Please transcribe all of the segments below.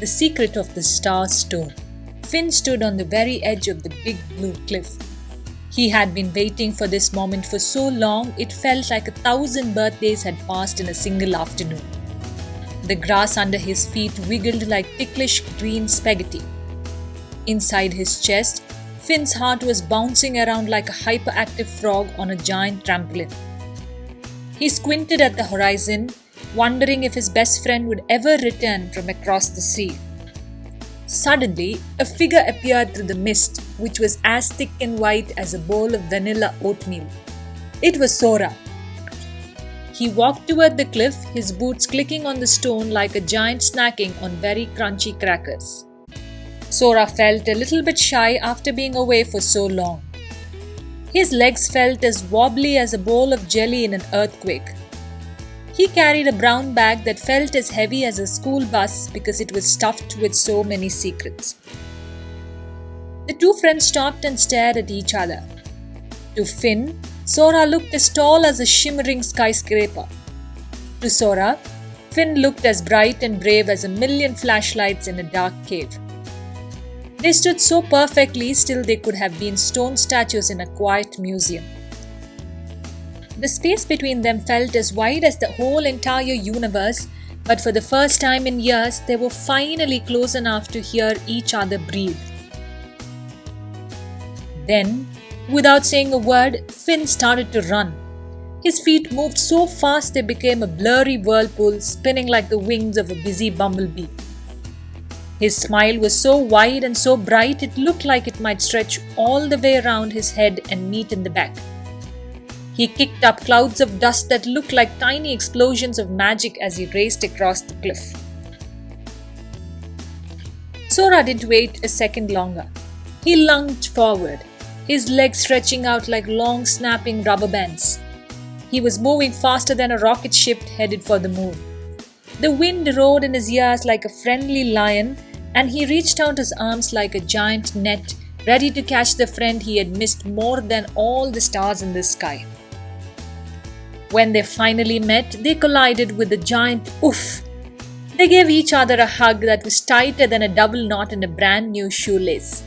The secret of the star stone. Finn stood on the very edge of the big blue cliff. He had been waiting for this moment for so long it felt like 1,000 birthdays had passed in a single afternoon. The grass under his feet wiggled like ticklish green spaghetti. Inside his chest, Finn's heart was bouncing around like a hyperactive frog on a giant trampoline. He squinted at the horizon, wondering if his best friend would ever return from across the sea. Suddenly, a figure appeared through the mist, which was as thick and white as a bowl of vanilla oatmeal. It was Sora. He walked toward the cliff, his boots clicking on the stone like a giant snacking on very crunchy crackers. Sora felt a little bit shy after being away for so long. His legs felt as wobbly as a bowl of jelly in an earthquake. He carried a brown bag that felt as heavy as a school bus because it was stuffed with so many secrets. The two friends stopped and stared at each other. To Finn, Sora looked as tall as a shimmering skyscraper. To Sora, Finn looked as bright and brave as a million flashlights in a dark cave. They stood so perfectly still they could have been stone statues in a quiet museum. The space between them felt as wide as the whole entire universe, but for the first time in years, they were finally close enough to hear each other breathe. Then, without saying a word, Finn started to run. His feet moved so fast they became a blurry whirlpool, spinning like the wings of a busy bumblebee. His smile was so wide and so bright it looked like it might stretch all the way around his head and meet in the back. He kicked up clouds of dust that looked like tiny explosions of magic as he raced across the cliff. Sora didn't wait a second longer. He lunged forward, his legs stretching out like long snapping rubber bands. He was moving faster than a rocket ship headed for the moon. The wind roared in his ears like a friendly lion, and he reached out his arms like a giant net, ready to catch the friend he had missed more than all the stars in the sky. When they finally met, they collided with a giant oof. They gave each other a hug that was tighter than a double knot in a brand new shoelace.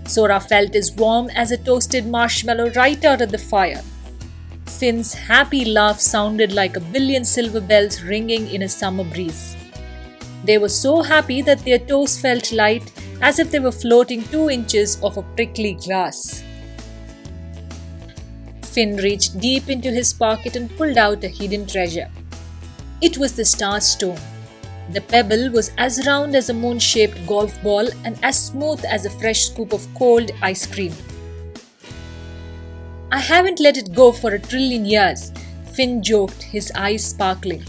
Sora felt as warm as a toasted marshmallow right out of the fire. Finn's happy laugh sounded like a billion silver bells ringing in a summer breeze. They were so happy that their toes felt light, as if they were floating 2 inches of a prickly glass. Finn reached deep into his pocket and pulled out a hidden treasure. It was the star stone. The pebble was as round as a moon-shaped golf ball and as smooth as a fresh scoop of cold ice cream. "I haven't let it go for 1,000,000,000 years," Finn joked, his eyes sparkling.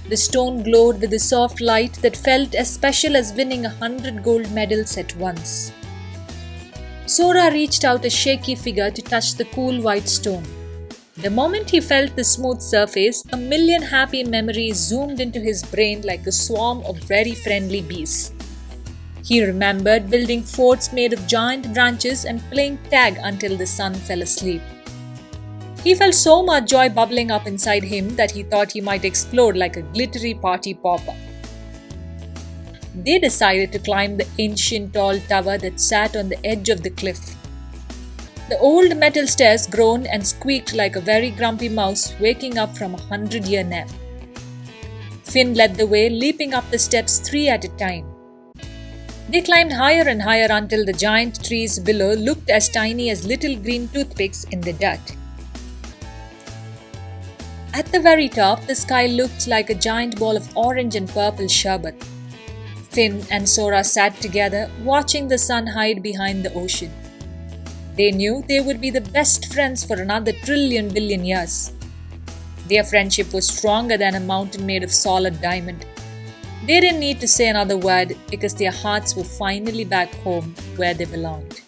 The stone glowed with a soft light that felt as special as winning 100 gold medals at once. Sora reached out a shaky figure to touch the cool white stone. The moment he felt the smooth surface, a million happy memories zoomed into his brain like a swarm of very friendly bees. He remembered building forts made of giant branches and playing tag until the sun fell asleep. He felt so much joy bubbling up inside him that he thought he might explode like a glittery party popper. They decided to climb the ancient tall tower that sat on the edge of the cliff. The old metal stairs groaned and squeaked like a very grumpy mouse waking up from a 100-year nap. Finn led the way, leaping up the steps 3 at a time. They climbed higher and higher until the giant trees below looked as tiny as little green toothpicks in the dirt. At the very top, the sky looked like a giant ball of orange and purple sherbet. Finn and Sora sat together, watching the sun hide behind the ocean. They knew they would be the best friends for another 1,000,000,000,000 years. Their friendship was stronger than a mountain made of solid diamond. They didn't need to say another word because their hearts were finally back home where they belonged.